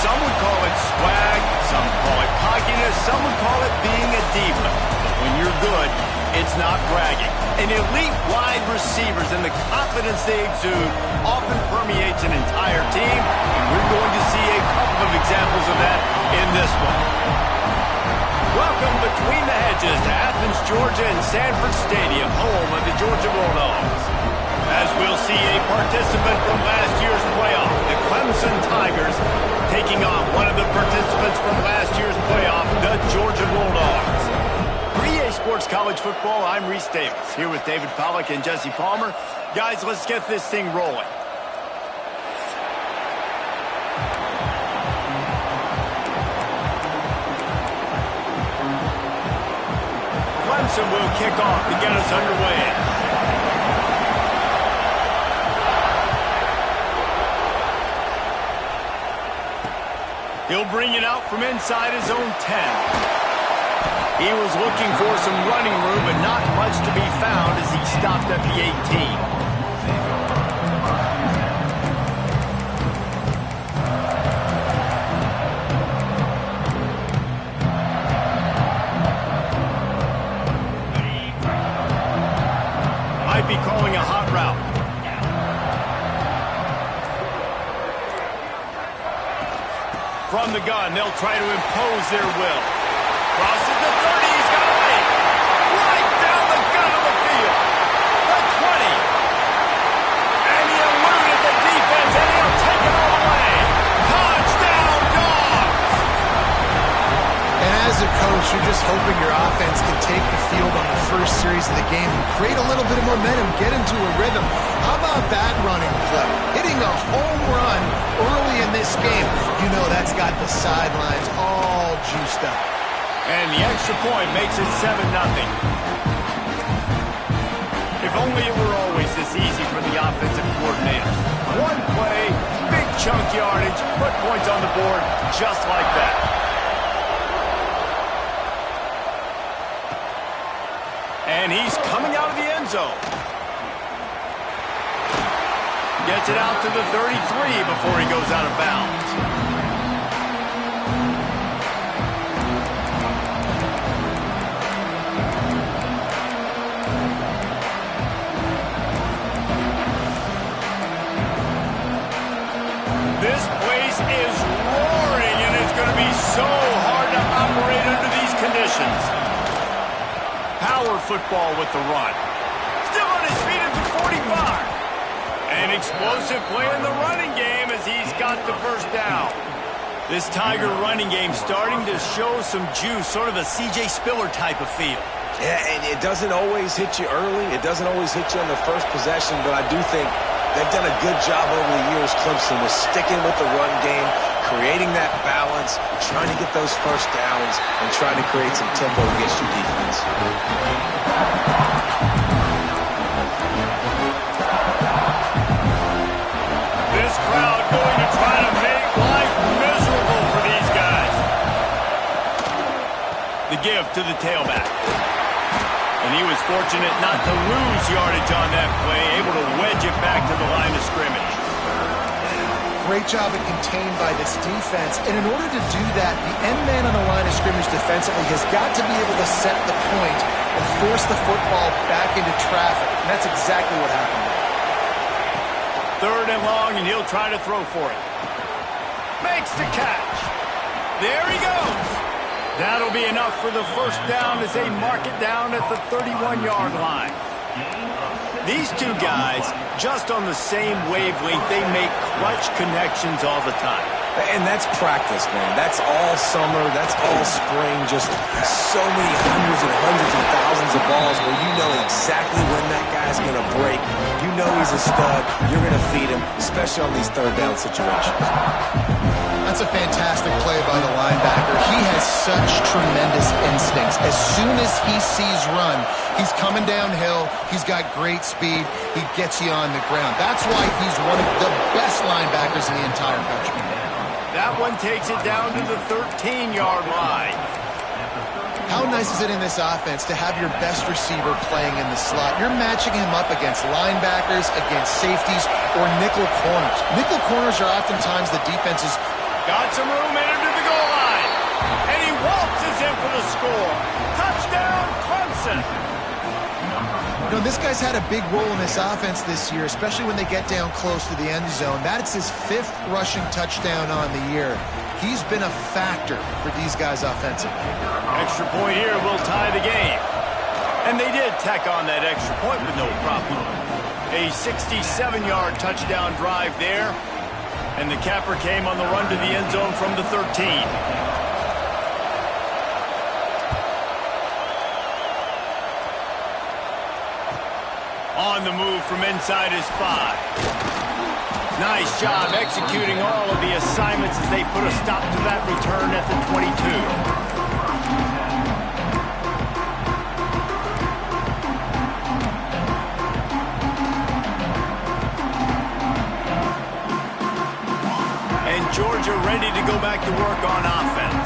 Some would call it swag, some call it cockiness, some would call it being a diva. But when you're good, it's not bragging. And elite wide receivers and the confidence they exude often permeates an entire team, and we're going to see a couple of examples of that in this one. Welcome between the hedges to Athens, Georgia and Sanford Stadium, home of the Georgia Bulldogs. As we'll see a participant from last year's playoff, the Clemson Tigers, taking on one of the participants from last year's playoff, the Georgia Bulldogs. For EA Sports College Football, I'm Reese Davis, here with David Pollack and Jesse Palmer. Guys, let's get this thing rolling. Clemson will kick off to get us underway. He'll bring it out from inside his own 10. He was looking for some running room, but not much to be found as he stopped at the 18. Might be calling a hot route. From the gun, they'll try to impose their will. Crosses the 30, he's got a lead. Right down the gun of the field. The 20. And he eluded the defense, and he'll take it all the way. Touchdown, Dogs! And as a coach, you're just hoping your offense can take the field on the first series of the game and create a little bit of momentum, get into a rhythm. How about that running play? Hitting a home run early in this game. You know that's got the sidelines all juiced up. And the extra point makes it 7-0. If only it were always this easy for the offensive coordinators. One play, big chunk yardage, put points on the board just like that. And he's coming out of the end zone. Gets it out to the 33 before he goes out of bounds. This place is roaring, and it's going to be so hard to operate under these conditions. Power football with the run. Still on his feet at the 45. An explosive play in the running game as he's got the first down. This Tiger running game starting to show some juice, sort of a C.J. Spiller type of feel. Yeah, and it doesn't always hit you early. It doesn't always hit you on the first possession, but I do think they've done a good job over the years, Clemson, with sticking with the run game, creating that balance, trying to get those first downs, and trying to create some tempo against your defense. This crowd going to try to make life miserable for these guys. The give to the tailback. And he was fortunate not to lose yardage on that play, able to wedge it back to the line of scrimmage. Great job at contained by this defense. And in order to do that, the end man on the line of scrimmage defensively has got to be able to set the point and force the football back into traffic. And that's exactly what happened. 3rd and long, and he'll try to throw for it. Makes the catch. There he goes. That'll be enough for the 1st down as they mark it down at the 31-yard line. These two guys, just on the same wavelength, they make clutch connections all the time. And that's practice, man. That's all summer. That's all spring. Just so many hundreds and thousands of balls where you know exactly when that guy's going to break. You know he's a stud. You're going to feed him, especially on these 3rd down situations. That's a fantastic play by the linebacker. He has such tremendous instincts. As soon as he sees run, he's coming downhill. He's got great speed. He gets you on the ground. That's why he's one of the best linebackers in the entire country. That one takes it down to the 13-yard line. How nice is it in this offense to have your best receiver playing in the slot? You're matching him up against linebackers, against safeties, or nickel corners. Nickel corners are oftentimes the defense's. Got some room in under the goal line. And he waltzes in for the score. Touchdown, Clemson. You know, this guy's had a big role in this offense this year, especially when they get down close to the end zone. That's his 5th rushing touchdown on the year. He's been a factor for these guys offensively. Extra point here will tie the game. And they did tack on that extra point with no problem. A 67-yard touchdown drive there. And the capper came on the run to the end zone from the 13. On the move from inside his 5. Nice job executing all of the assignments as they put a stop to that return at the 22. Georgia ready to go back to work on offense.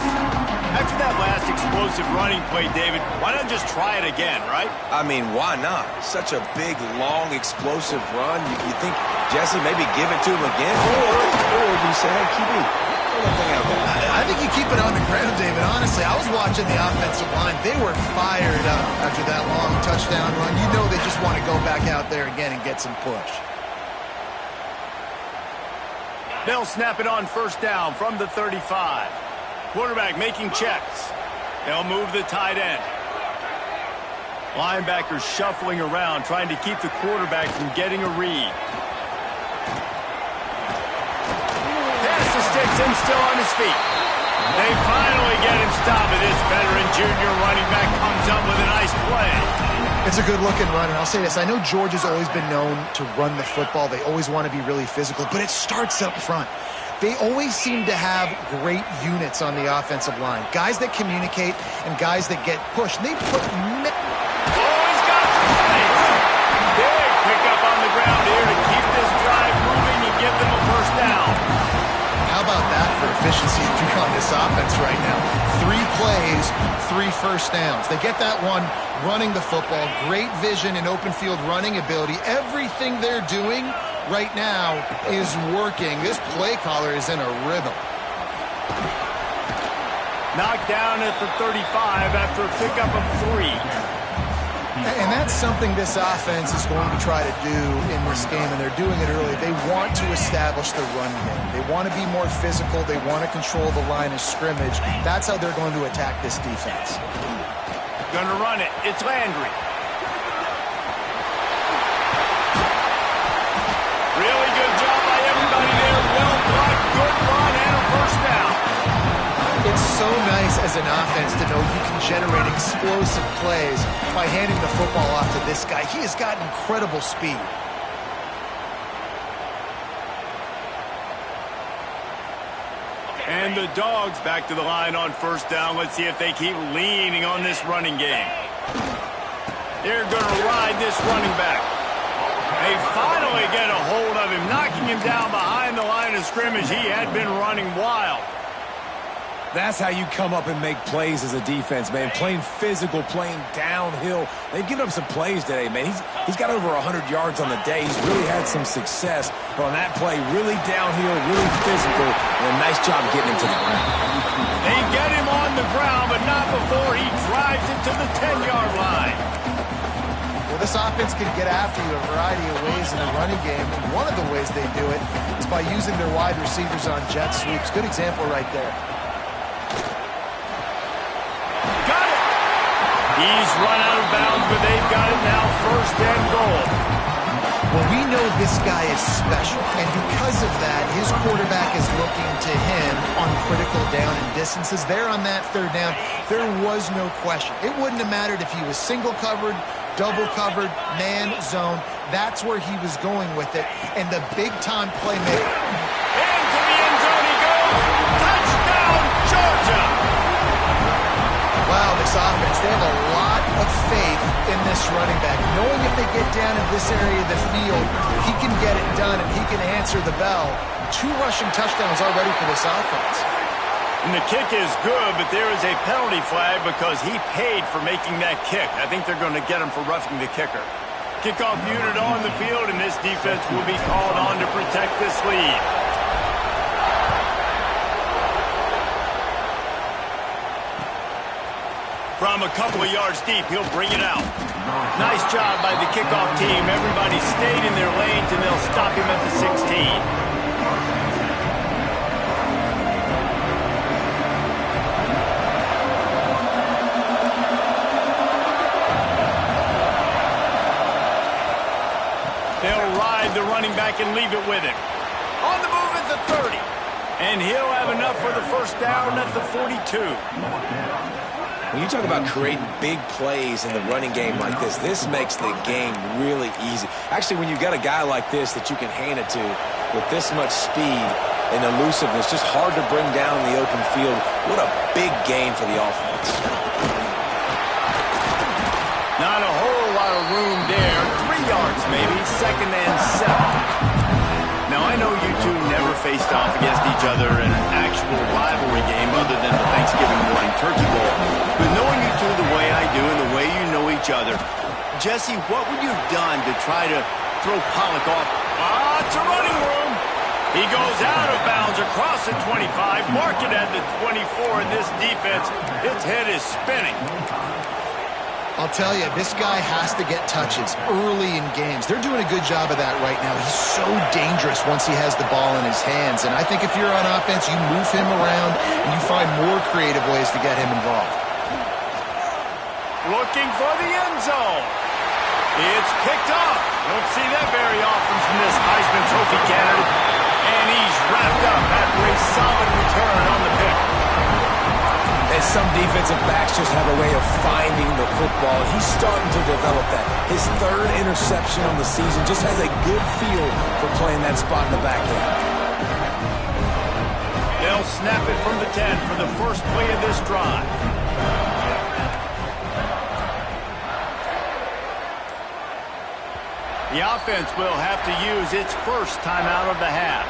After that last explosive running play, David, why not just try it again, right? I mean, why not? Such a big, long, explosive run. You think, Jesse, maybe give it to him again? Or you say, hey, QB, throw that thing out there. I think you keep it on the ground, David. Honestly, I was watching the offensive line. They were fired up after that long touchdown run. You know they just want to go back out there again and get some push. They'll snap it on 1st down from the 35. Quarterback making checks. They'll move the tight end. Linebackers shuffling around, trying to keep the quarterback from getting a read. Pass to Sticks and still on his feet. They finally get him stopped, and this veteran junior running back comes up with a nice play. It's a good-looking run, and I'll say this. I know Georgia's always been known to run the football. They always want to be really physical, but it starts up front. They always seem to have great units on the offensive line. Guys that communicate and guys that get pushed. And they put... He's got some space. Big pickup on the ground here to keep this drive moving and give them a 1st down. How about that for efficiency if you're on this offense right now? 3 plays, 3 1st downs. They get that one running the football. Great vision and open field running ability. Everything they're doing right now is working. This play caller is in a rhythm. Knocked down at the 35 after a pickup of 3. And that's something this offense is going to try to do in this game, and they're doing it early. They want to establish the run game. They want to be more physical. They want to control the line of scrimmage. That's how they're going to attack this defense. Gonna run it. It's Landry. Really good job by everybody there. Well blocked, good run, and a 1st down. It's so nice as an offense to know you can generate explosive plays by handing the football off to this guy. He has got incredible speed. And the Dogs back to the line on 1st down. Let's see if they keep leaning on this running game. They're going to ride this running back. They finally get a hold of him, knocking him down behind the line of scrimmage. He had been running wild. That's how you come up and make plays as a defense, man. Playing physical, playing downhill. They've given up some plays today, man. He's got over 100 yards on the day. He's really had some success. But on that play, really downhill, really physical, and a nice job getting him to the ground. They get him on the ground, but not before he drives it to the 10-yard line. Well, this offense can get after you a variety of ways in the running game, and one of the ways they do it is by using their wide receivers on jet sweeps. Good example right there. Got it! He's run out of bounds, but they've got it now, 1st and goal. Well, we know this guy is special, and because of that, his quarterback is looking to him on critical down and distances. There on that 3rd down, there was no question. It wouldn't have mattered if he was single covered, double covered, man, zone. That's where he was going with it, and the big-time playmaker. Into the end zone he goes! Touchdown, Georgia! Wow, this offense, they have a lot of faith in this running back. Knowing if they get down in this area of the field, he can get it done and he can answer the bell. 2 rushing touchdowns already for this offense. And the kick is good, but there is a penalty flag because he paid for making that kick. I think they're going to get him for roughing the kicker. Kickoff unit on the field, and this defense will be called on to protect this lead. From a couple of yards deep, he'll bring it out. Nice job by the kickoff team. Everybody stayed in their lanes, and they'll stop him at the 16. They'll ride the running back and leave it with him. On the move at the 30. And he'll have enough for the 1st down at the 42. When you talk about creating big plays in the running game like this makes the game really easy. Actually, when you've got a guy like this that you can hand it to with this much speed and elusiveness, just hard to bring down in the open field. What a big game for the offense. Not a whole lot of room there. 3 yards maybe, 2nd and 7. Now, I know you two never faced off against each other in an actual rivalry game other than the Thanksgiving morning turkey bowl. But knowing you two the way I do and the way you know each other, Jesse, what would you have done to try to throw Pollock off? Lots of running room. He goes out of bounds across the 25, mark it at the 24, and this defense, its head is spinning. I'll tell you, this guy has to get touches early in games. They're doing a good job of that right now. He's so dangerous once he has the ball in his hands. And I think if you're on offense, you move him around and you find more creative ways to get him involved. Looking for the end zone. It's picked off. Don't see that very often from this Heisman Trophy candidate. And he's wrapped up after a solid return on the pick. And some defensive backs just have a way of finding the football. He's starting to develop that. His 3rd interception on the season just has a good feel for playing that spot in the back end. They'll snap it from the 10 for the first play of this drive. The offense will have to use its first timeout of the half.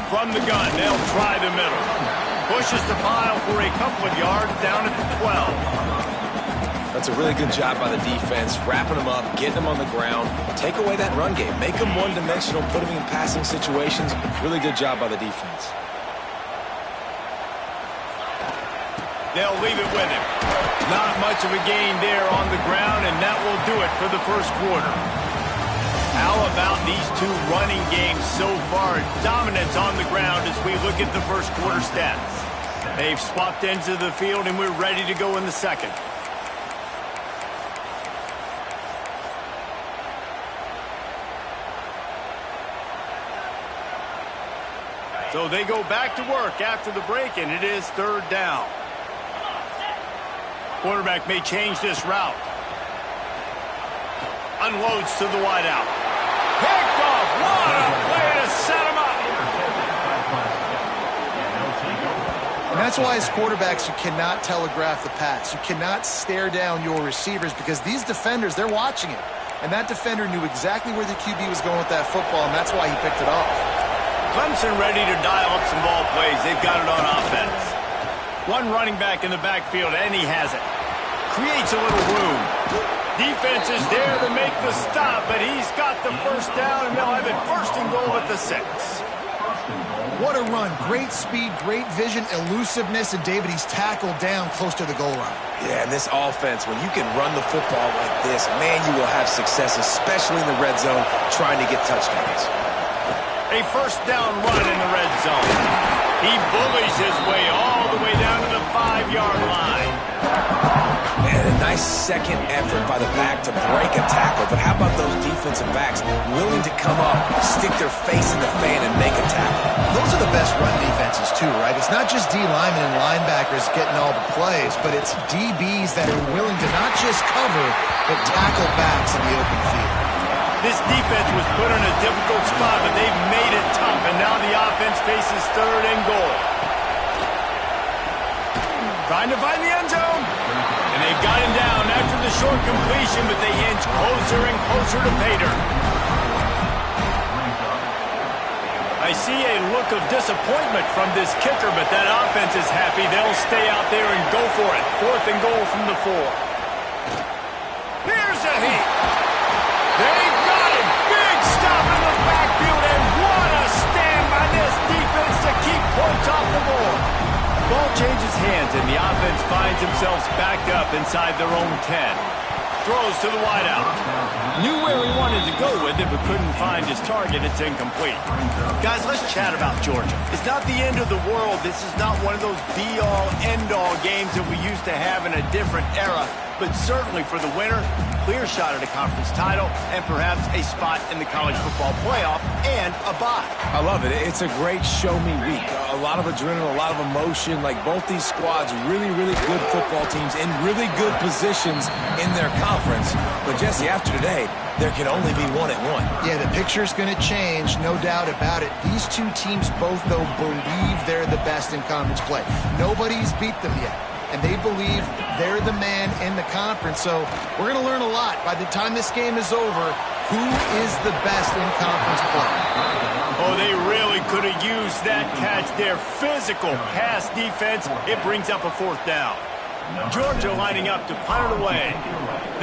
From the gun, they'll try the middle. Pushes the pile for a couple of yards down at the 12. That's a really good job by the defense, wrapping them up, getting them on the ground, take away that run game, make them one-dimensional, put them in passing situations. Really good job by the defense. They'll leave it with him. Not much of a gain there on the ground, and that will do it for the first quarter. How about these two running games so far? Dominance on the ground as we look at the first quarter stats. They've swapped ends of the field, and we're ready to go in the second. So they go back to work after the break, and it is 3rd down. Quarterback may change this route. Unloads to the wideout. Picked off. What a play to set him up. And that's why as quarterbacks, you cannot telegraph the pass. You cannot stare down your receivers because these defenders, they're watching it. And that defender knew exactly where the QB was going with that football, and that's why he picked it off. Clemson ready to dial up some ball plays. They've got it on offense. One running back in the backfield, and he has it. Creates a little room. Defense is there to make the stop, but he's got the first down, and they'll have it 1st and goal at the 6. What a run. Great speed, great vision, elusiveness, and David, he's tackled down close to the goal line. Yeah, and this offense, when you can run the football like this, man, you will have success, especially in the red zone, trying to get touchdowns. A 1st down run in the red zone. He bullies his way all the way down to the 5-yard line. Man, a nice second effort by the back to break a tackle. But how about those defensive backs willing to come up, stick their face in the fan, and make a tackle? Those are the best run defenses, too, right? It's not just D linemen and linebackers getting all the plays, but it's DBs that are willing to not just cover, but tackle backs in the open field. This defense was put in a difficult spot, but they've made it tough, and now the offense faces 3rd and goal. Trying to find the end zone. And they've got him down after the short completion, but they inch closer and closer to pay dirt. I see a look of disappointment from this kicker, but that offense is happy. They'll stay out there and go for it. 4th and goal from the 4. Here's a hit. They've got him. Big stop in the backfield, and what a stand by this defense to keep points off the board. Ball changes hands, and the offense finds themselves backed up inside their own 10. Throws to the wideout. Knew where he wanted to go with it, but couldn't find his target. It's incomplete. Guys, let's chat about Georgia. It's not the end of the world. This is not one of those be-all, end-all games that we used to have in a different era. But certainly for the winner, clear shot at a conference title and perhaps a spot in the college football playoff and a bye. I love it. It's a great show-me week. A lot of adrenaline, a lot of emotion. Like both these squads, really, really good football teams in really good positions in their conference. But, Jesse, after today, there can only be one at one. Yeah, the picture's going to change, no doubt about it. These two teams both, though, believe they're the best in conference play. Nobody's beat them yet, and they believe they're the man in the conference. So we're going to learn a lot. By the time this game is over, who is the best in conference play? Oh, they really could have used that catch there. Physical pass defense. It brings up a 4th down. Georgia lining up to punt it away.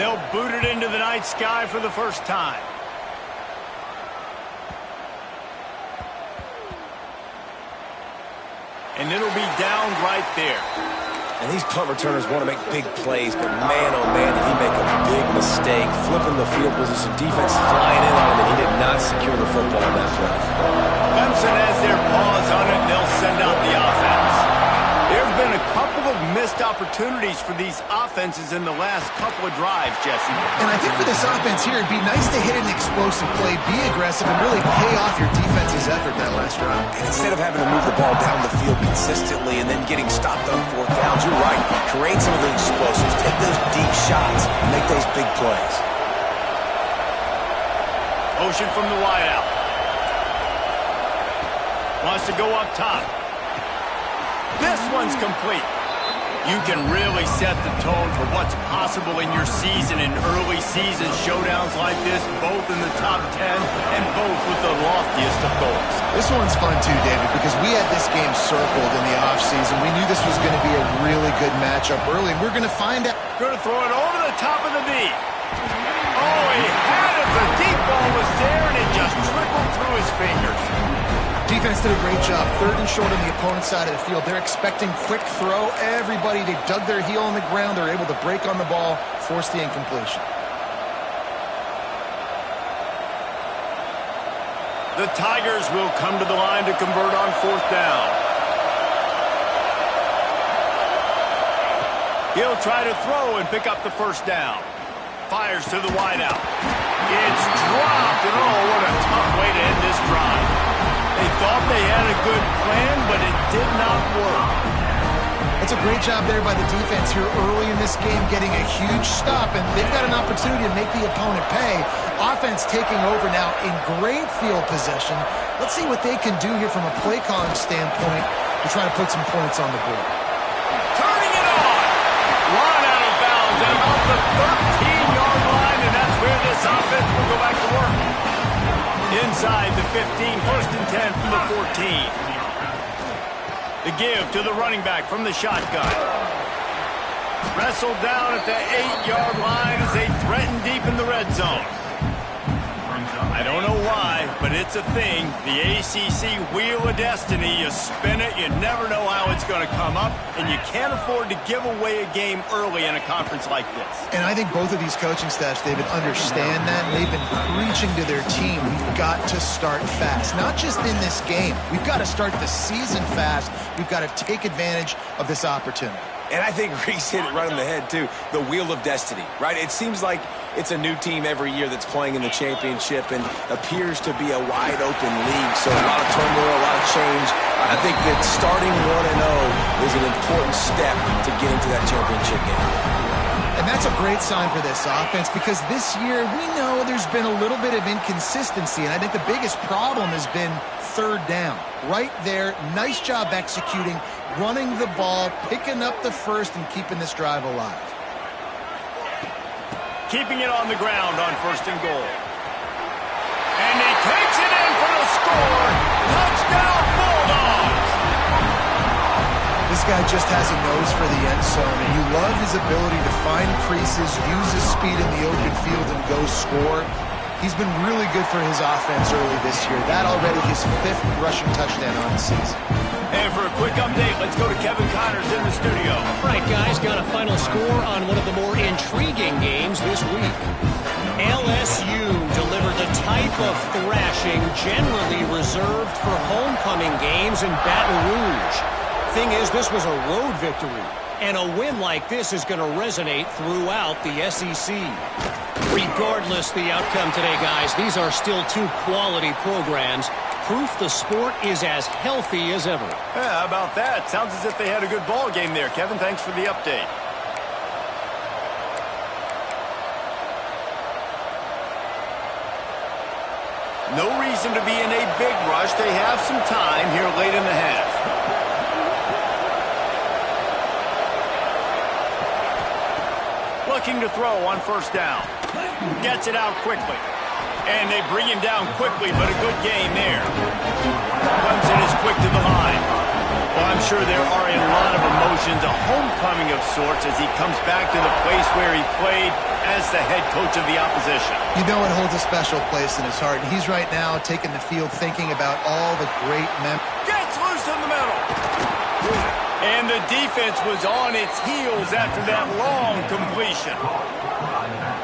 They'll boot it into the night sky for the first time. And it'll be down right there. And these punt returners want to make big plays, but man, oh man, did he make a big mistake. Flipping the field position, defense flying in on him, and he did not secure the football on that play. Clemson has their paws on it, and they'll send out the offense. There have been a couple of missed opportunities for these offenses in the last couple of drives, Jesse. And I think for this offense here, it'd be nice to hit an explosive play, be aggressive, and really pay off your defense's effort that last drive. And instead of having to move the ball down the field consistently and then getting stopped on 4th downs, you're right. Create some of the explosives, take those deep shots, and make those big plays. Motion from the wideout. Wants to go up top. This one's complete. You can really set the tone for what's possible in your season in early season showdowns like this, both in the top 10 and both with the loftiest of goals. This one's fun too, David, because we had this game circled in the offseason. We knew this was going to be a really good matchup early, and we're going to find out. Going to throw it over the top of the knee. Oh, he had it. The deep ball was there, and it just trickled through his fingers. Defense did a great job. 3rd and short on the opponent's side of the field. They're expecting quick throw. Everybody, they dug their heel on the ground. They're able to break on the ball, force the incompletion. The Tigers will come to the line to convert on 4th down. He'll try to throw and pick up the 1st down. Fires to the wideout. It's dropped, and oh, what a tough way to end this drive. They thought they had a good plan, but it did not work. That's a great job there by the defense here early in this game, getting a huge stop, and they've got an opportunity to make the opponent pay. Offense taking over now in great field possession. Let's see what they can do here from a play calling standpoint to try to put some points on the board. Turning it on. Run out of bounds at about the 13-yard line, and that's where this offense will go back to work. Inside the 15, 1st and 10 from the 14. The give to the running back from the shotgun. Wrestled down at the 8-yard line as they threaten deep in the red zone. I don't know why, but it's a thing. The ACC Wheel of Destiny, you spin it, you never know how it's going to come up, and you can't afford to give away a game early in a conference like this. And I think both of these coaching staffs, David, understand that. They've been preaching to their team, we've got to start fast. Not just in this game. We've got to start the season fast. We've got to take advantage of this opportunity. And I think Reese hit it right on the head, too. The Wheel of Destiny, right? It seems like it's a new team every year that's playing in the championship and appears to be a wide-open league. So a lot of turmoil, a lot of change. I think that starting 1-0 is an important step to get into that championship game. And that's a great sign for this offense because this year we know there's been a little bit of inconsistency, and I think the biggest problem has been third down. Right there, nice job executing, running the ball, picking up the first, and keeping this drive alive. Keeping it on the ground on 1st and goal. And he takes it in for the score. Touchdown, Bulldogs! This guy just has a nose for the end zone, and you love his ability to find creases, use his speed in the open field, and go score. He's been really good for his offense early this year. That already his 5th rushing touchdown on the season. And for a quick update, let's go to Kevin Connors in the studio. All right, guys, got a final score on one of the more intriguing games this week. LSU delivered the type of thrashing generally reserved for homecoming games in Baton Rouge. Thing is, this was a road victory, and a win like this is going to resonate throughout the SEC. Regardless the outcome today, guys, these are still two quality programs. Proof the sport is as healthy as ever. Yeah, how about that? Sounds as if they had a good ball game there. Kevin, thanks for the update. No reason to be in a big rush. They have some time here late in the half. Looking to throw on 1st down. Gets it out quickly. And they bring him down quickly, but a good game there. Clemson is quick to the line. Well, I'm sure there are a lot of emotions, a homecoming of sorts as he comes back to the place where he played as the head coach of the opposition. You know it holds a special place in his heart. And he's right now taking the field thinking about all the great Gets loose in the middle. And the defense was on its heels after that long completion.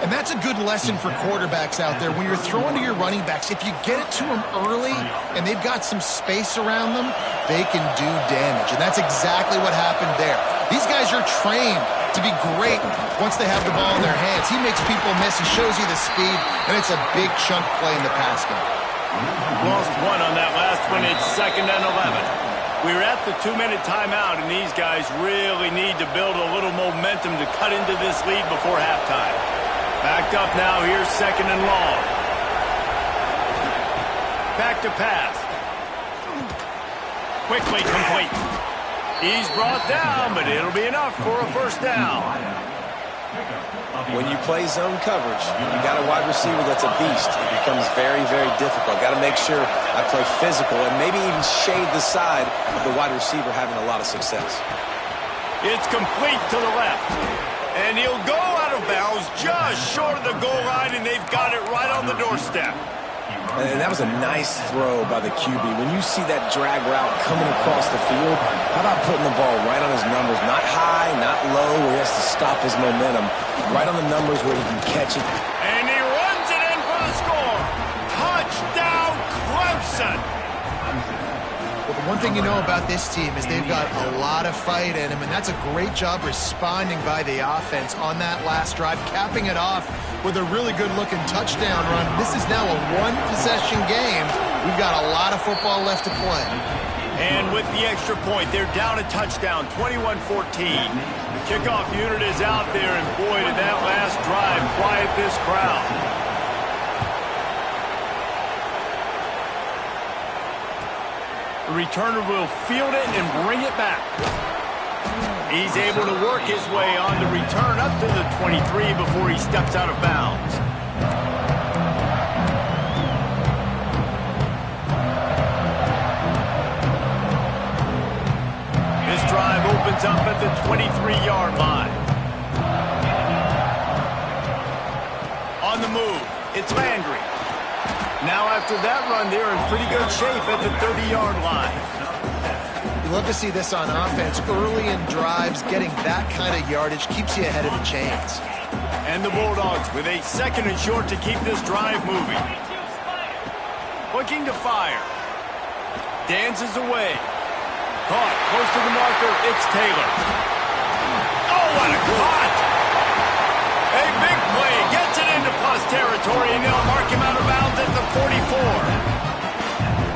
And that's a good lesson for quarterbacks out there. When you're throwing to your running backs, if you get it to them early and they've got some space around them, they can do damage. And that's exactly what happened there. These guys are trained to be great once they have the ball in their hands. He makes people miss. He shows you the speed, and it's a big chunk play in the pass game. Lost one on that last one. It's 2nd and 11. We're at the 2-minute timeout, and these guys really need to build a little momentum to cut into this lead before halftime. Backed up now. Here's 2nd and long. Back to pass. Quickly complete. He's brought down, but it'll be enough for a 1st down. When you play zone coverage, you got a wide receiver that's a beast. It becomes very, very difficult. Got to make sure I play physical and maybe even shade the side of the wide receiver having a lot of success. It's complete to the left. And he'll go out of bounds just short of the goal line, and they've got it right on the doorstep. And that was a nice throw by the QB. When you see that drag route coming across the field, how about putting the ball right on his numbers? Not high, not low, where he has to stop his momentum. Right on the numbers where he can catch it. And he runs it in for the score. Touchdown, Clemson. Well, the one thing you know about this team is they've got a lot of fight in them, and that's a great job responding by the offense on that last drive, capping it off with a really good-looking touchdown run. This is now a one-possession game. We've got a lot of football left to play. And with the extra point, they're down a touchdown, 21-14. The kickoff unit is out there, and boy, did that last drive quiet this crowd. The returner will field it and bring it back. He's able to work his way on the return up to the 23 before he steps out of bounds. This drive opens up at the 23-yard line. on the move. It's Landry. Now after that run, they're in pretty good shape at the 30-yard line. You love to see this on offense. Early in drives, getting that kind of yardage keeps you ahead of the chains. And the Bulldogs with a 2nd and short to keep this drive moving. Looking to fire. Dances away. Caught close to the marker. It's Taylor. Oh, what a caught! A big play. Gets it into plus territory, and they'll mark him out of bounds at the 44.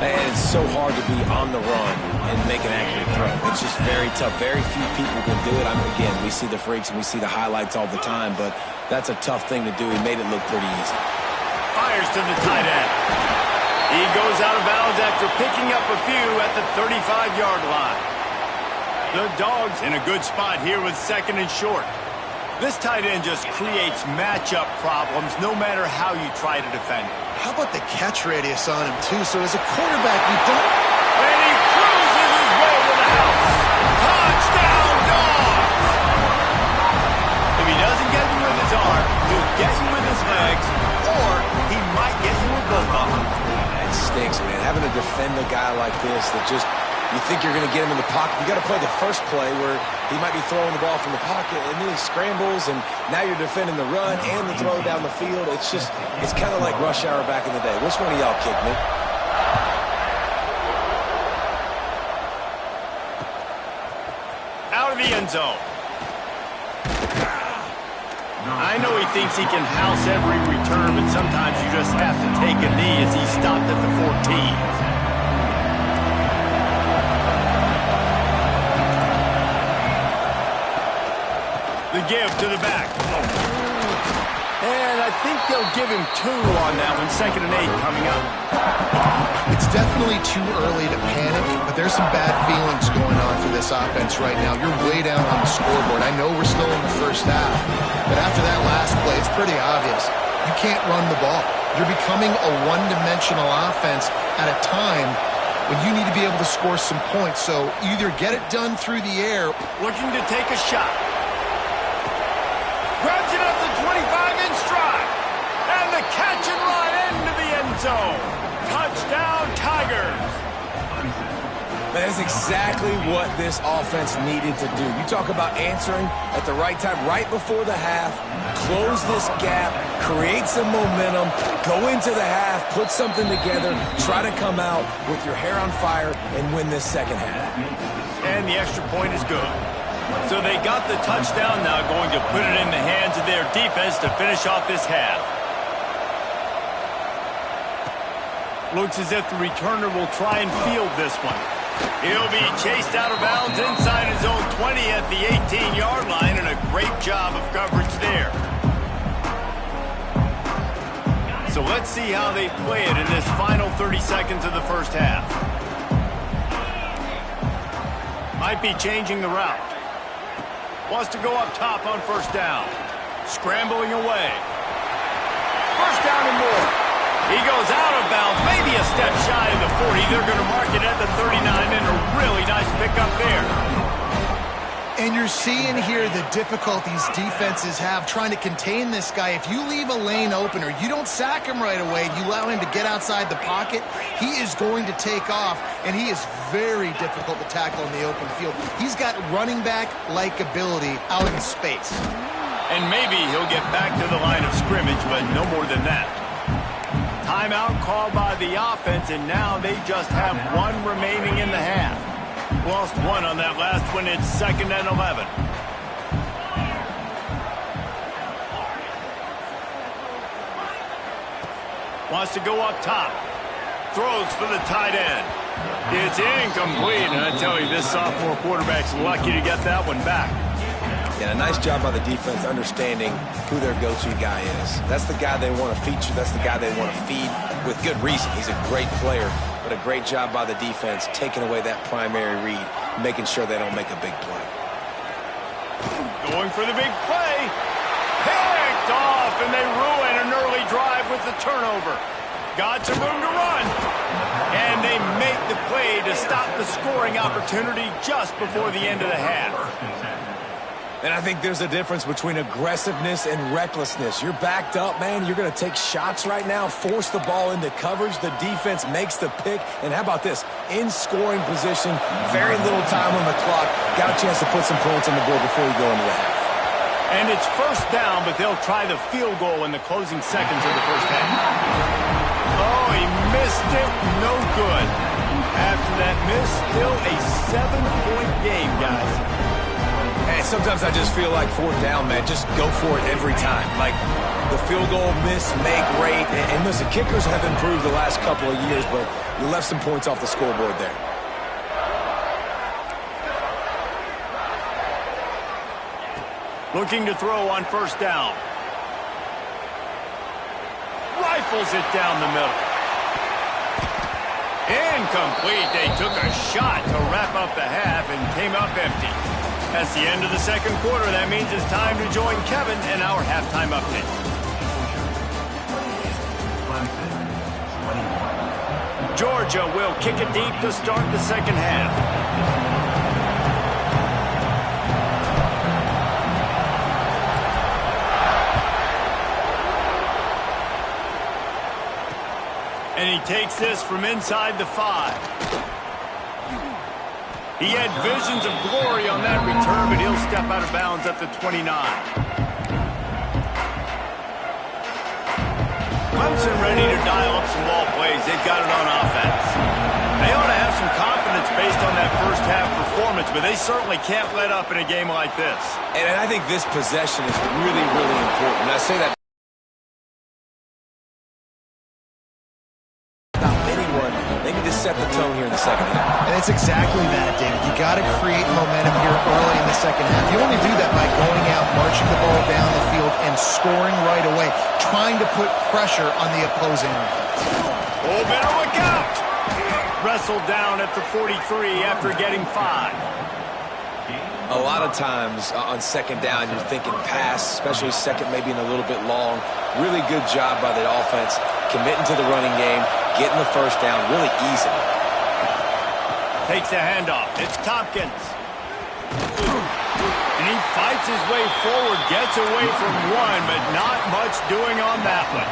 And it's so hard to be on the run and make an accurate throw. It's just very tough. Very few people can do it. I mean, again, we see the freaks and we see the highlights all the time, but that's a tough thing to do. He made it look pretty easy. Fires to the tight end. He goes out of bounds after picking up a few at the 35-yard line. The Dogs in a good spot here with 2nd and short. This tight end just creates matchup problems no matter how you try to defend him. How about the catch radius on him, too? So as a quarterback, you don't... And he cruises his way to the house. Touchdown, Dogs! If he doesn't get you with his arm, he'll get you with his legs, or he might get you with both of them. It stinks, man. Having to defend a guy like this that just... You think you're going to get him in the pocket. You got to play the first play where he might be throwing the ball from the pocket, and then he scrambles, and now you're defending the run and the throw down the field. It's just, it's kind of like rush hour back in the day. Which one of y'all kicked me? Out of the end zone. I know he thinks he can house every return, but sometimes you just have to take a knee as he stopped at the 14. The give to the back. And I think they'll give him 2 on that one. 2nd and 8 coming up. It's definitely too early to panic, but there's some bad feelings going on for this offense right now. You're way down on the scoreboard. I know we're still in the first half, but after that last play, it's pretty obvious. You can't run the ball. You're becoming a one-dimensional offense at a time when you need to be able to score some points. So either get it done through the air. Looking to take a shot. Grabs it up the 25 in stride. And the catch and run into the end zone. Touchdown, Tigers. That is exactly what this offense needed to do. You talk about answering at the right time, right before the half, close this gap, create some momentum, go into the half, put something together, try to come out with your hair on fire and win this second half. And the extra point is good. So they got the touchdown, now going to put it in the hands of their defense to finish off this half. Looks as if the returner will try and field this one. He'll be chased out of bounds inside his own 20 at the 18-yard line, and a great job of coverage there. So let's see how they play it in this final 30 seconds of the first half. Might be changing the route. Wants to go up top on first down. Scrambling away. First down and more. He goes out of bounds, maybe a step shy of the 40. They're going to mark it at the 39, and a really nice pickup there. And you're seeing here the difficulties defenses have trying to contain this guy. If you leave a lane open or you don't sack him right away, you allow him to get outside the pocket, he is going to take off, and he is very difficult to tackle in the open field. He's got running back-like ability out in space. And maybe he'll get back to the line of scrimmage, but no more than that. Timeout called by the offense, and now they just have 1 remaining in the half. Lost 1 on that last one. It's 2nd and 11. Wants to go up top. Throws for the tight end. It's incomplete, and I tell you, this sophomore quarterback's lucky to get that one back. Yeah, a nice job by the defense understanding who their go-to guy is. That's the guy they want to feature. That's the guy they want to feed with good reason. He's a great player, but a great job by the defense taking away that primary read, making sure they don't make a big play. Going for the big play. Picked off, and they ruin an early drive with the turnover. Got some room to run. And they make the play to stop the scoring opportunity just before the end of the half. And I think there's a difference between aggressiveness and recklessness. You're backed up, man. You're going to take shots right now, force the ball into coverage. The defense makes the pick. And how about this? In scoring position, very little time on the clock. Got a chance to put some points on the board before you go into the half. And it's first down, but they'll try the field goal in the closing seconds of the first half. Oh, he missed it. No good. After that miss, still a 7-point game, guys. And sometimes I just feel like fourth down, man, just go for it every time. Like the field goal miss, make rate. And listen, kickers have improved the last couple of years, but you left some points off the scoreboard there. Looking to throw on first down. Rifles it down the middle. Incomplete. They took a shot to wrap up the half and came up empty. That's the end of the second quarter. That means it's time to join Kevin in our halftime update. Georgia will kick it deep to start the second half. And he takes this from inside the 5. He had visions of glory on that return, but he'll step out of bounds at the 29. Clemson ready to dial up some ball plays. They've got it on offense. They ought to have some confidence based on that first half performance, but they certainly can't let up in a game like this. And I think this possession is really, really important. I say that set the tone here in the second half. And it's exactly that, David. You got to create momentum here early in the second half. You only do that by going out, marching the ball down the field, and scoring right away, trying to put pressure on the opposing offense. Oh, better look out! Wrestled down at the 43 after getting 5. A lot of times on second down, you're thinking pass, especially second, maybe in a little bit long. Really good job by the offense, committing to the running game, getting the first down really easily. Takes the handoff. It's Tompkins. And he fights his way forward, gets away from one, but not much doing on that one.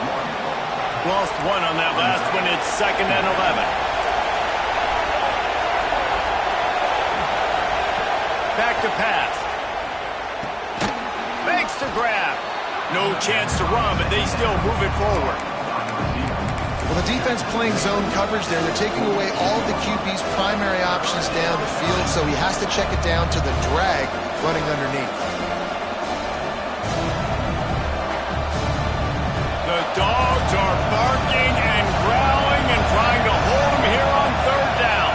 Lost one on that last one. It's 2nd and 11. Back to pass. Makes the grab. No chance to run, but they still move it forward. Well, the defense playing zone coverage there. They're taking away all of the QB's primary options down the field, so he has to check it down to the drag running underneath. The dogs are barking and growling and trying to hold him here on third down.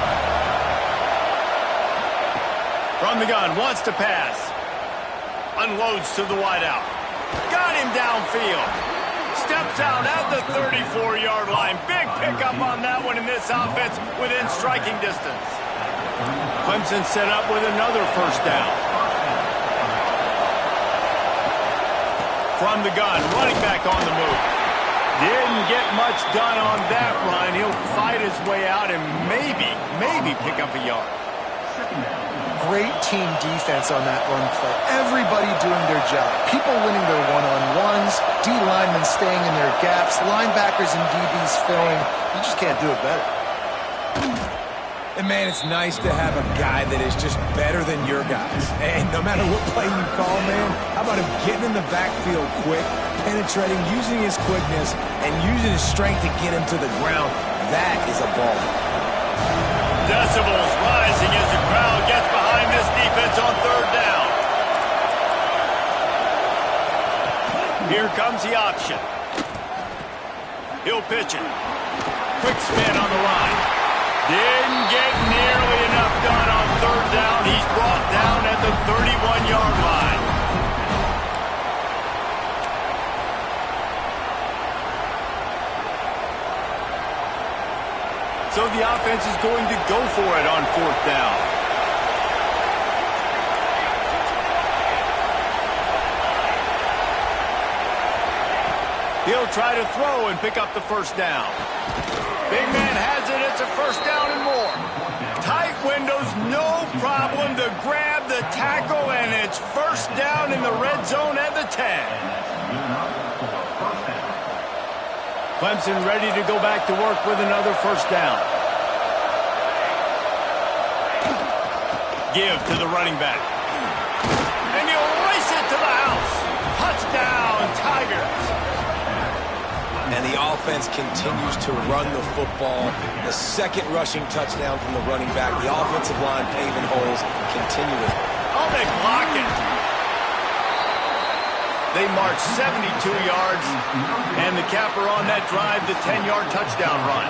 From the gun, wants to pass. Unloads to the wideout. Got him downfield. Steps out at the 34-yard line. Big pickup on that one in this offense within striking distance. Clemson set up with another first down. From the gun, running back on the move. Didn't get much done on that run. He'll fight his way out and maybe pick up a yard. Great team defense on that run play. Everybody doing their job. People winning their one-on-ones, D linemen staying in their gaps, linebackers and DBs filling. You just can't do it better. And, man, it's nice to have a guy that is just better than your guys. And no matter what play you call, man, how about him getting in the backfield quick, penetrating, using his quickness, and using his strength to get him to the ground. That is a ball. Decibels rising as the crowd gets behind this defense on third down. Here comes the option. He'll pitch it. Quick spin on the line. Didn't get nearly enough done on third down. He's brought down at the 31-yard line. So the offense is going to go for it on fourth down. He'll try to throw and pick up the first down. Big man has it. It's a first down and more. Tight windows, no problem to grab the tackle, and it's first down in the red zone at the 10. Clemson ready to go back to work with another first down. Give to the running back. And he'll race it to the house. Touchdown, Tigers. And the offense continues to run the football. The second rushing touchdown from the running back. The offensive line paving holes continue to... Oh, they block it. They march 72 yards, and the capper on that drive, the 10-yard touchdown run.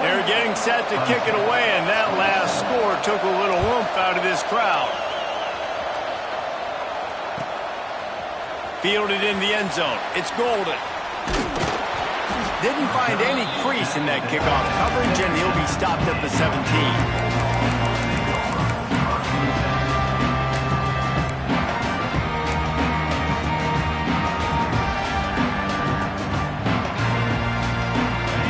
They're getting set to kick it away, and that last score took a little oomph out of this crowd. Fielded in the end zone. It's Golden. Didn't find any crease in that kickoff coverage, and he'll be stopped at the 17.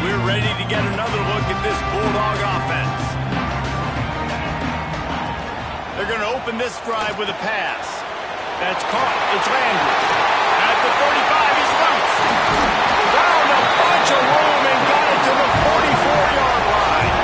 We're ready to get another look at this Bulldog offense. They're going to open this drive with a pass. That's caught. It's Landry. At the 35, he's loose. Found a bunch of room and got it to the 44-yard line.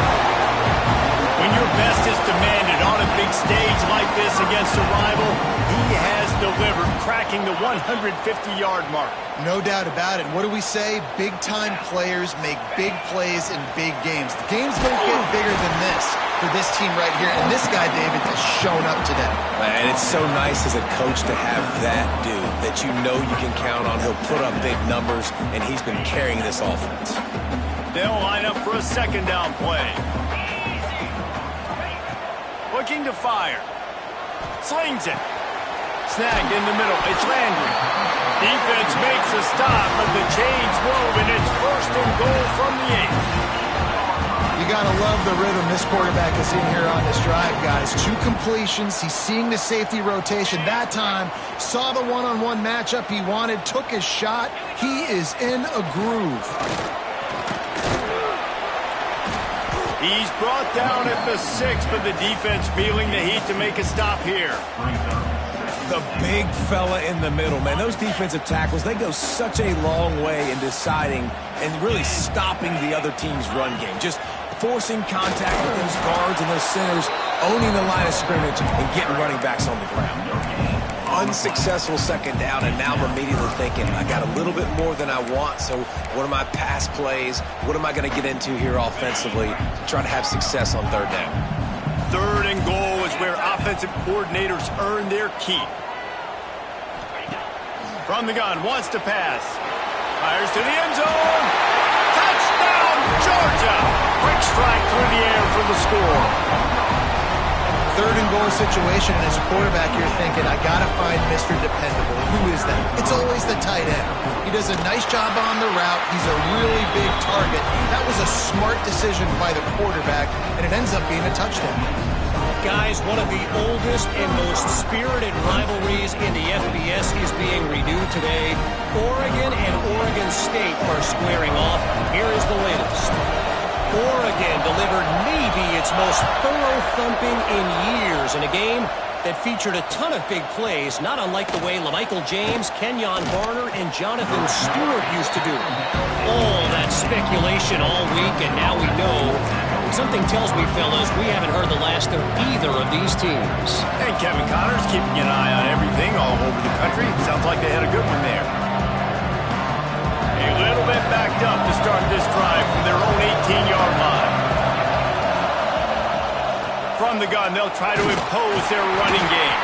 When your best is demanded on a big stage like this against a rival, he has delivered, cracking the 150-yard mark. No doubt about it. What do we say? Big-time players make big plays in big games. The games don't get bigger than this for this team right here, and this guy, David, has shown up today. And it's so nice as a coach to have that dude that you know you can count on. He'll put up big numbers, and he's been carrying this offense. They'll line up for a second down play. Looking to fire. Slings it. Snagged in the middle. It's Landry. Defense makes a stop, but the chains move, and it's first and goal from the 8. You got to love the rhythm this quarterback is in here on this drive, guys. 2 completions. He's seeing the safety rotation. That time, saw the one-on-one matchup he wanted, took his shot. He is in a groove. He's brought down at the 6, but the defense feeling the heat to make a stop here. The big fella in the middle, man. Those defensive tackles, they go such a long way in deciding and really stopping the other team's run game. Just forcing contact with those guards and those centers, owning the line of scrimmage, and getting running backs on the ground. Unsuccessful second down, and now I'm immediately thinking, I got a little bit more than I want, so what are my pass plays? What am I going to get into here offensively to try to have success on third down? Third and goal is where offensive coordinators earn their keep. From the gun, wants to pass. Fires to the end zone. Touchdown, Georgia! Quick strike through the air for the score. Third and goal situation, and as a quarterback, you're thinking, I got to find Mr. Dependable. Who is that? It's always the tight end. He does a nice job on the route. He's a really big target. That was a smart decision by the quarterback, and it ends up being a touchdown. Guys, one of the oldest and most spirited rivalries in the FBS is being renewed today. Oregon and Oregon State are squaring off. Here is the latest. Oregon delivered maybe its most thorough thumping in years in a game that featured a ton of big plays, not unlike the way LaMichael James, Kenyon Barner, and Jonathan Stewart used to do it. All that speculation all week, and now we know. Something tells me, fellas, we haven't heard the last of either of these teams. And Kevin Connor's keeping an eye on everything all over the country. Sounds like they had a good one there. A little bit backed up to start this drive from their own 18-yard line. From the gun, they'll try to impose their running game.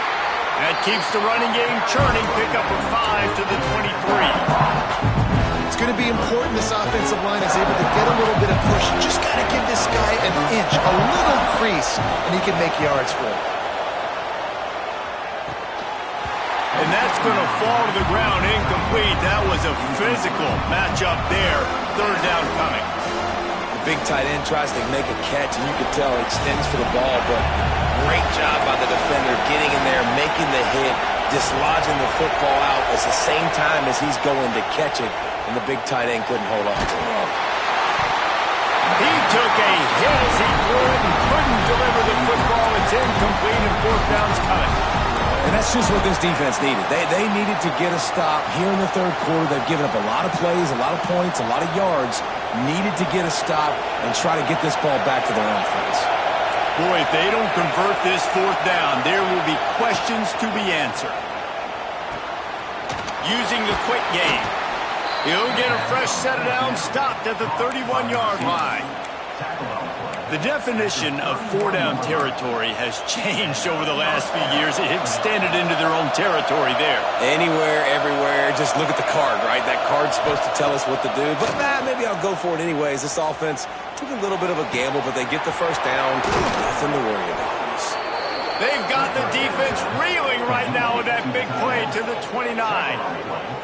That keeps the running game churning. Pick up a 5 to the 23. It's going to be important this offensive line is able to get a little bit of push. Just got to give this guy an inch, a little crease, and he can make yards for it. And that's going to fall to the ground incomplete. That was a physical matchup there. Third down coming. The big tight end tries to make a catch, and you can tell he extends for the ball, but great job by the defender getting in there, making the hit, dislodging the football out at the same time as he's going to catch it, and the big tight end couldn't hold on to it. He took a hit as he threw it and couldn't deliver the football. It's incomplete, and fourth down's coming. And that's just what this defense needed. They needed to get a stop here in the third quarter. They've given up a lot of plays, a lot of points, a lot of yards. Needed to get a stop and try to get this ball back to their offense. Boy, if they don't convert this fourth down, there will be questions to be answered. Using the quick game. He'll get a fresh set of down stopped at the 31-yard line. The definition of four-down territory has changed over the last few years. It extended into their own territory there. Anywhere, everywhere, just look at the card, right? That card's supposed to tell us what to do. But maybe I'll go for it anyways. This offense took a little bit of a gamble, but they get the first down. Nothing to worry about. They've got the defense reeling right now with that big play to the 29.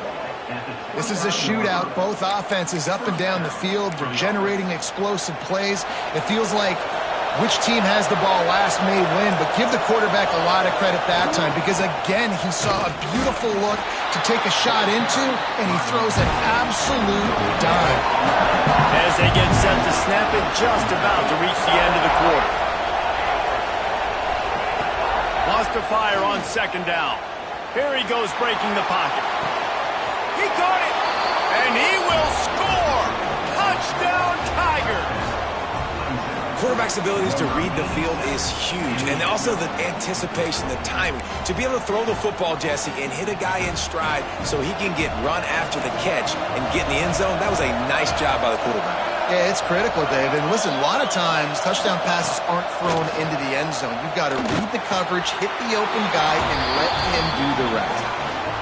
This is a shootout. Both offenses up and down the field. They're generating explosive plays. It feels like which team has the ball last may win, but give the quarterback a lot of credit that time because, again, he saw a beautiful look to take a shot into, and he throws an absolute dime. As they get set to snap it, just about to reach the end of the quarter. Lost to fire on second down. Here he goes breaking the pocket. He caught it, and he will score! Touchdown, Tigers! Quarterback's abilities to read the field is huge, and also the anticipation, the timing. To be able to throw the football, Jesse, and hit a guy in stride so he can get run after the catch and get in the end zone, that was a nice job by the quarterback. Yeah, it's critical, David. And listen, a lot of times touchdown passes aren't thrown into the end zone. You've got to read the coverage, hit the open guy, and let him do the rest.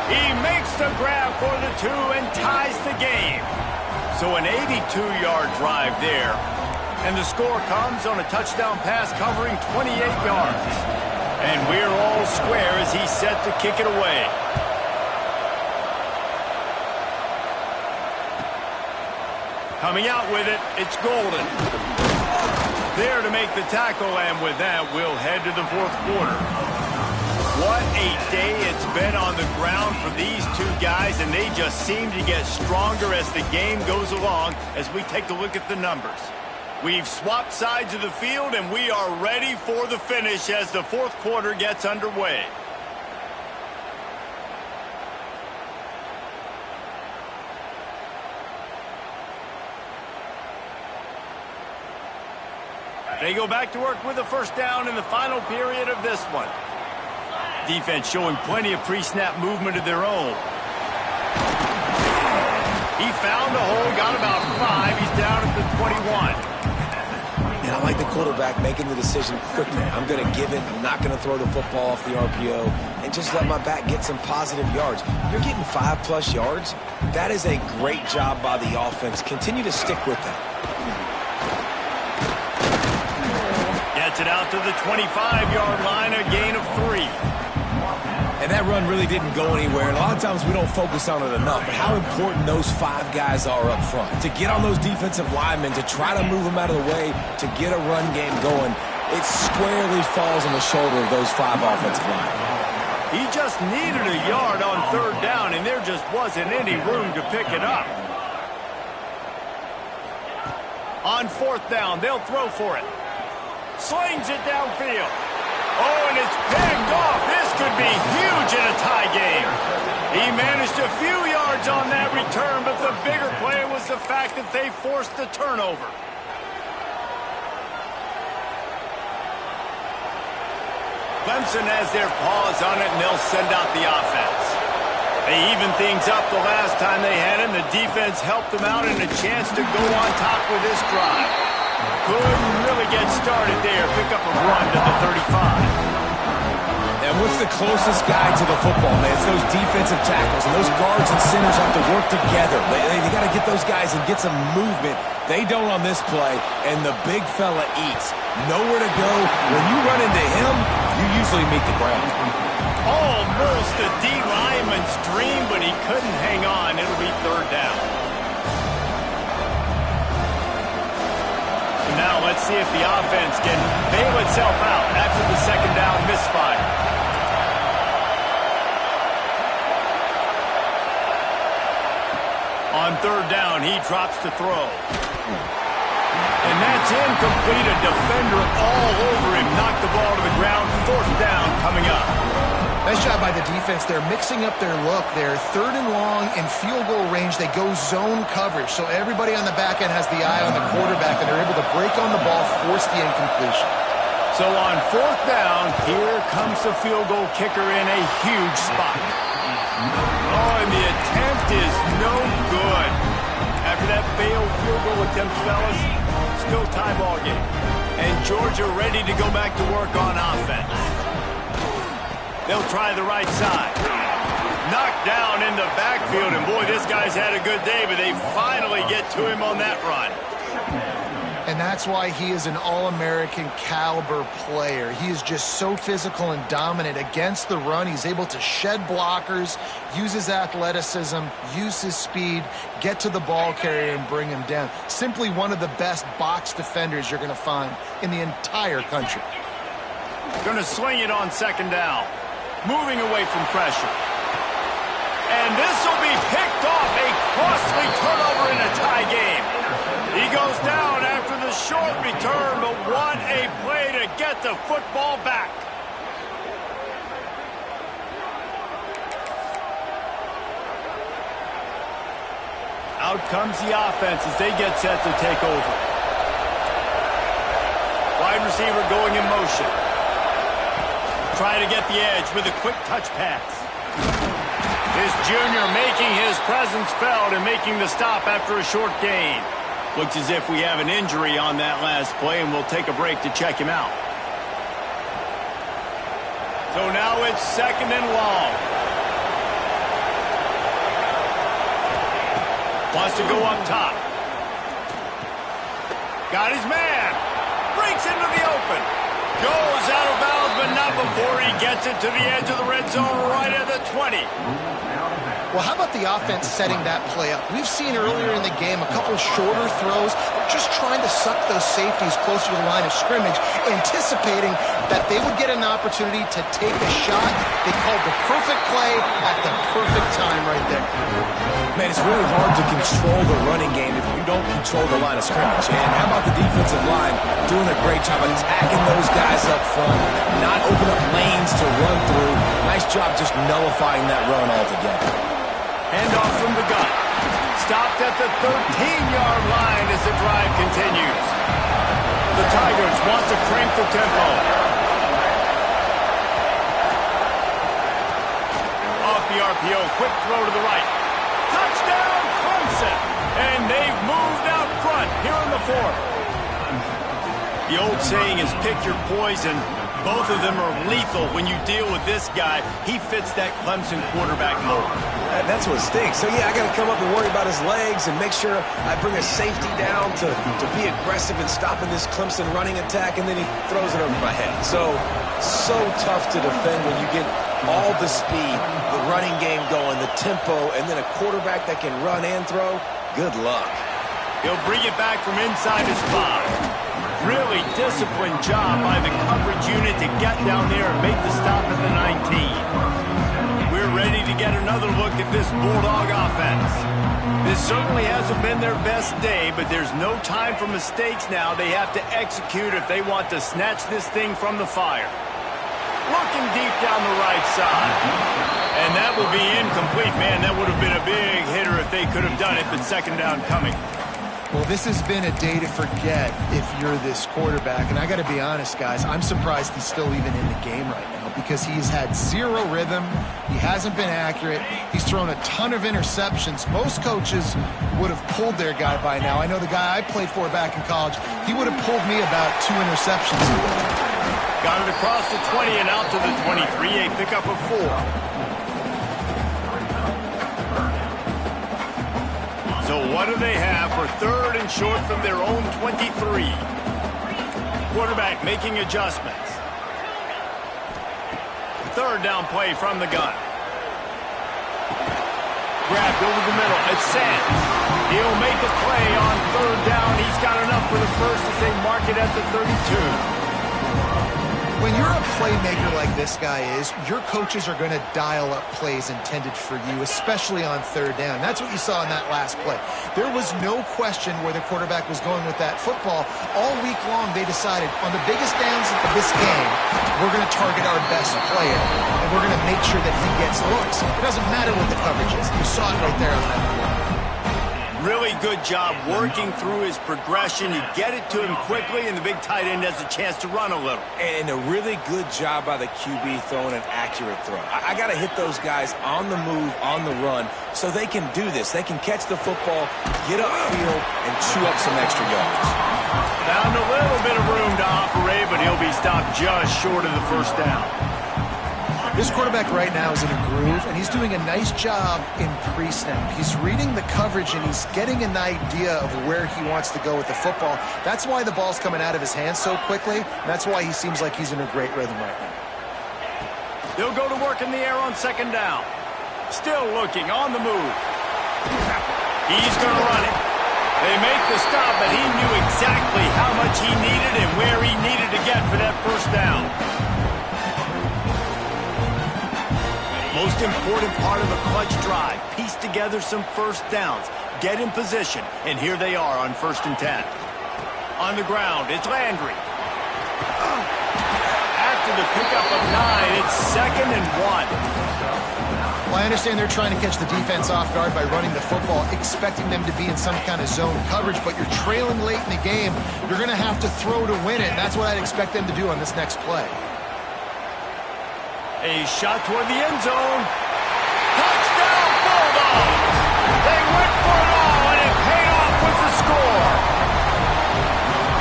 He makes the grab for the two and ties the game. So an 82-yard drive there. And the score comes on a touchdown pass covering 28 yards. And we're all square as he's set to kick it away. Coming out with it, it's Golden. There to make the tackle, and with that, we'll head to the fourth quarter. What a day it's been on the ground for these two guys, and they just seem to get stronger as the game goes along as we take a look at the numbers. We've swapped sides of the field, and we are ready for the finish as the fourth quarter gets underway. They go back to work with a first down in the final period of this one. Defense showing plenty of pre-snap movement of their own. He found a hole, got about 5. He's down at the 21. And I like the quarterback making the decision quickly. I'm going to give it. I'm not going to throw the football off the RPO and just let my back get some positive yards. You're getting 5+ yards. That is a great job by the offense. Continue to stick with that. Gets it out to the 25-yard line, a gain of 3. And that run really didn't go anywhere. And a lot of times we don't focus on it enough. But how important those 5 guys are up front. To get on those defensive linemen, to try to move them out of the way, to get a run game going, it squarely falls on the shoulder of those 5 offensive linemen. He just needed a yard on third down, and there just wasn't any room to pick it up. On fourth down, they'll throw for it. Slings it downfield. Oh, and it's picked off. This could be huge in a tie game. He managed a few yards on that return, but the bigger play was the fact that they forced the turnover. Clemson has their paws on it, and they'll send out the offense. They evened things up the last time they had it, and the defense helped them out and a chance to go on top with this drive. Couldn't really get started there. Pick up a run to the 35. And what's the closest guy to the football, man? It's those defensive tackles, and those guards and centers have to work together. They got to get those guys and get some movement. They don't on this play, and the big fella eats. Nowhere to go. When you run into him, you usually meet the ground. Almost a D lineman's dream, but he couldn't hang on. It'll be third down. Now let's see if the offense can bail itself out after the second down misfire. On third down, he drops to throw. And that's incomplete. A defender all over him. Knocked the ball to the ground. Fourth down coming up. Nice job by the defense. They're mixing up their look. They're third and long in field goal range. They go zone coverage. So everybody on the back end has the eye on the quarterback, and they're able to break on the ball, force the incompletion. So on fourth down, here comes the field goal kicker in a huge spot. Oh, and the attempt is no good. After that failed field goal attempt, fellas, still tie ball game. And Georgia ready to go back to work on offense. They'll try the right side. Knocked down in the backfield, and boy, this guy's had a good day, but they finally get to him on that run. And that's why he is an All-American caliber player. He is just so physical and dominant against the run. He's able to shed blockers, use his athleticism, use his speed, get to the ball carrier and bring him down. Simply one of the best box defenders you're going to find in the entire country. Going to swing it on second down. Moving away from pressure. And this will be picked off. A costly turnover in a tie game. He goes down after the short return, but what a play to get the football back. Out comes the offense as they get set to take over. Wide receiver going in motion. Try to get the edge with a quick touch pass. This junior making his presence felt and making the stop after a short gain. Looks as if we have an injury on that last play, and we'll take a break to check him out. So now it's second and long. Wants to go up top. Got his man. Breaks into the open. Goes out of bounds, but not before he gets it to the edge of the red zone right at the 20. Well, how about the offense setting that play up? We've seen earlier in the game a couple shorter throws. They're just trying to suck those safeties closer to the line of scrimmage, anticipating that they would get an opportunity to take a shot. They called the perfect play at the perfect time right there. Man, it's really hard to control the running game if you don't control the line of scrimmage. And how about the defensive line doing a great job attacking those guys up front, not open up lanes to run through. Nice job just nullifying that run altogether. Handoff from the gun. Stopped at the 13-yard line as the drive continues. The Tigers want to crank the tempo. Off the RPO, quick throw to the right. Touchdown, Clemson! And they've moved out front here in the fourth. The old saying is pick your poison. Both of them are lethal when you deal with this guy. He fits that Clemson quarterback mold. That's what stinks. So, yeah, I got to come up and worry about his legs and make sure I bring a safety down to be aggressive in stopping this Clemson running attack, and then he throws it over my head. So tough to defend when you get all the speed, the running game going, the tempo, and then a quarterback that can run and throw. Good luck. He'll bring it back from inside his 5. Really disciplined job by the coverage unit to get down there and make the stop at the 19. We're ready to get another look at this Bulldog offense. This certainly hasn't been their best day, but there's no time for mistakes now. They have to execute if they want to snatch this thing from the fire. Looking deep down the right side. And that will be incomplete. Man, that would have been a big hitter if they could have done it, but second down coming. Well, this has been a day to forget if you're this quarterback. And I got to be honest, guys, I'm surprised he's still even in the game right now because he's had zero rhythm. He hasn't been accurate. He's thrown a ton of interceptions. Most coaches would have pulled their guy by now. I know the guy I played for back in college, he would have pulled me about 2 interceptions. Got it across the 20 and out to the 23. A pickup of 4. So what do they have for third and short from their own 23? Quarterback making adjustments. Third down play from the gun. Grabbed over the middle. It's Sands. He'll make the play on third down. He's got enough for the first as they mark it at the 32. When you're a playmaker like this guy is, your coaches are going to dial up plays intended for you, especially on third down. That's what you saw in that last play. There was no question where the quarterback was going with that football. All week long, they decided on the biggest downs of this game, we're going to target our best player, and we're going to make sure that he gets looks. It doesn't matter what the coverage is. You saw it right there on that play. Really good job working through his progression. You get it to him quickly, and the big tight end has a chance to run a little. And a really good job by the QB throwing an accurate throw. I got to hit those guys on the move, on the run, so they can do this. They can catch the football, get upfield, and chew up some extra yards. Found a little bit of room to operate, but he'll be stopped just short of the first down. This quarterback right now is in a groove, and he's doing a nice job in pre-snap. He's reading the coverage, and he's getting an idea of where he wants to go with the football. That's why the ball's coming out of his hands so quickly, and that's why he seems like he's in a great rhythm right now. He'll go to work in the air on second down. Still looking, on the move. He's going to run it. They make the stop, but he knew exactly how much he needed and where he needed to get for that first down. Most important part of a clutch drive, piece together some first downs, get in position, and here they are on 1st and 10. On the ground, it's Landry. After the pickup of 9, it's 2nd and 1. Well, I understand they're trying to catch the defense off guard by running the football, expecting them to be in some kind of zone coverage, but you're trailing late in the game. You're going to have to throw to win it, and that's what I'd expect them to do on this next play. A shot toward the end zone. Touchdown, Bulldogs! They went for it all, and it paid off with the score.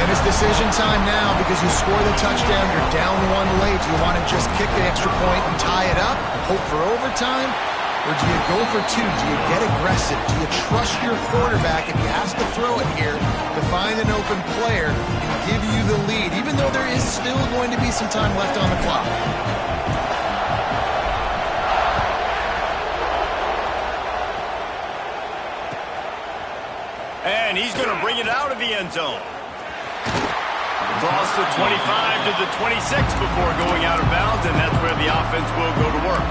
And it's decision time now because you score the touchdown, you're down 1 late. Do you want to just kick the extra point and tie it up, hope for overtime? Or do you go for 2? Do you get aggressive? Do you trust your quarterback if he has to throw it here to find an open player and give you the lead, even though there is still going to be some time left on the clock? And he's going to bring it out of the end zone. Cross the 25 to the 26 before going out of bounds, and that's where the offense will go to work.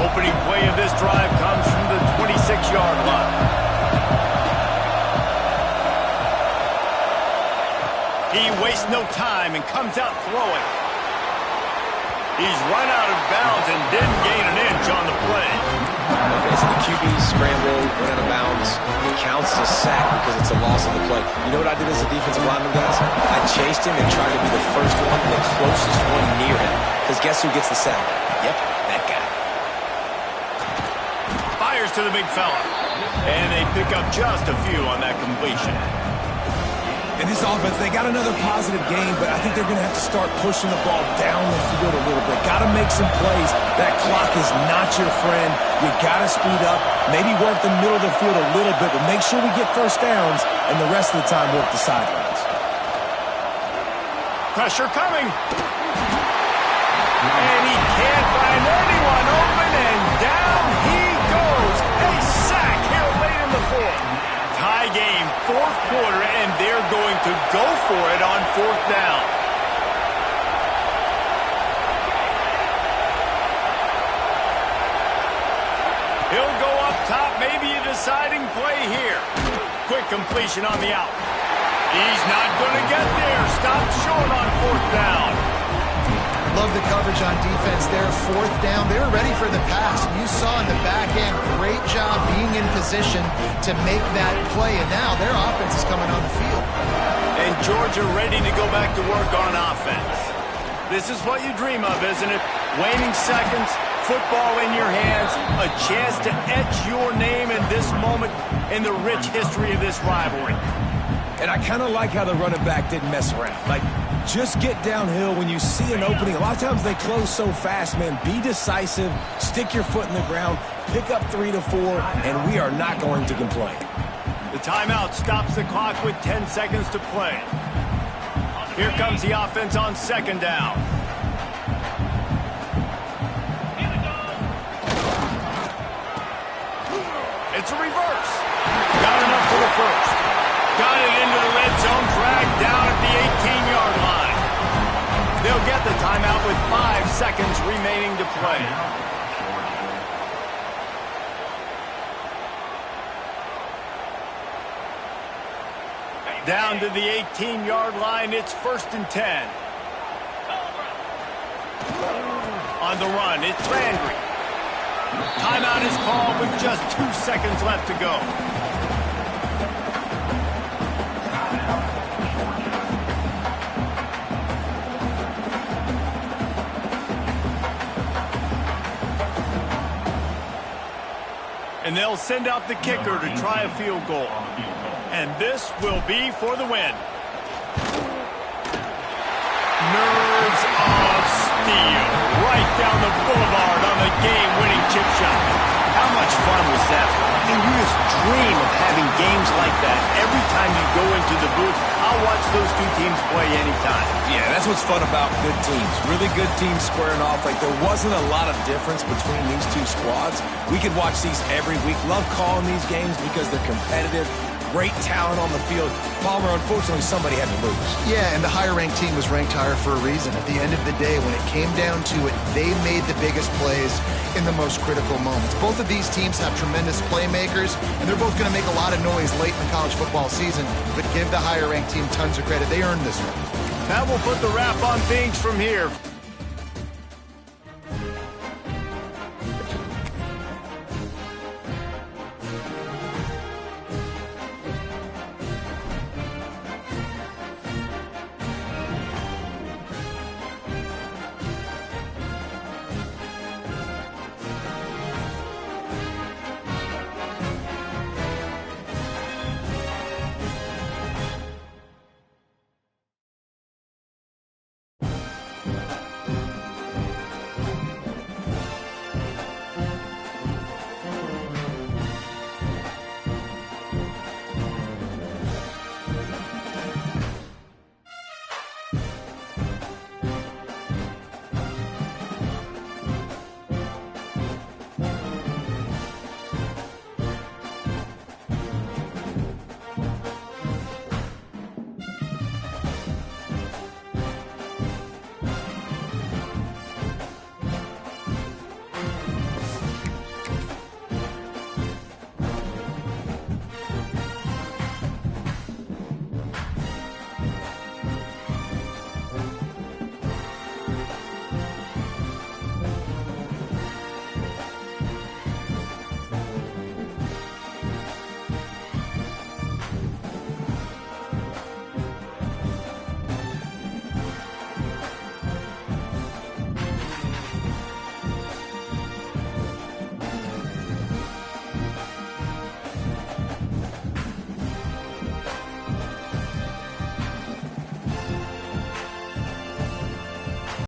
Opening play of this drive comes from the 26-yard line. He wastes no time and comes out throwing. He's run out of bounds and didn't gain an inch on the play. Okay, so the QB scrambled, went out of bounds. It counts as a sack because it's a loss on the play. You know what I did as a defensive lineman, guys? I chased him and tried to be the first one and the closest one near him. Because guess who gets the sack? Yep, that guy. Fires to the big fella. And they pick up just a few on that completion. And this offense, they got another positive game, but I think they're going to have to start pushing the ball down the field a little bit. Got to make some plays. That clock is not your friend. You got to speed up, maybe work the middle of the field a little bit, but make sure we get first downs, and the rest of the time work the sidelines. Pressure coming. And he can't find anyone open, and down he goes. A sack here late in the fourth. Tie game, 4th quarter, and they're going to go for it on 4th down. He'll go up top, maybe a deciding play here. Quick completion on the out. He's not going to get there. Stopped short on 4th down. Love the coverage on defense there. 4th down. They were ready for the pass. And you saw in the back end, great job being in position to make that play. And now their offense is coming on the field. And Georgia ready to go back to work on offense. This is what you dream of, isn't it? Waning seconds, football in your hands, a chance to etch your name in this moment in the rich history of this rivalry. And I kind of like how the running back didn't mess around. Like, just get downhill when you see an opening. A lot of times they close so fast, man. Be decisive, stick your foot in the ground, pick up 3 to 4, and we are not going to complain. The timeout stops the clock with 10 seconds to play. Here comes the offense on 2nd down. It's a reverse. Got enough for the first. Got it into the the timeout with 5 seconds remaining to play. Down to the 18-yard line, it's 1st and 10. On the run, it's Landry. Timeout is called with just 2 seconds left to go. And they'll send out the kicker to try a field goal. And this will be for the win. Nerves of steel. Right down the boulevard on the game-winning chip shot. How much fun was that? And you just dream of having games like that every time you go into the booth. I'll watch those two teams play anytime. Yeah, that's what's fun about good teams. Really good teams squaring off. Like, there wasn't a lot of difference between these two squads. We could watch these every week. Love calling these games because they're competitive. Great talent on the field. Palmer, unfortunately, somebody had to lose. Yeah, and the higher-ranked team was ranked higher for a reason. At the end of the day, when it came down to it, they made the biggest plays in the most critical moments. Both of these teams have tremendous playmakers, and they're both going to make a lot of noise late in the college football season, but give the higher-ranked team tons of credit. They earned this one. That will put the wrap on things from here.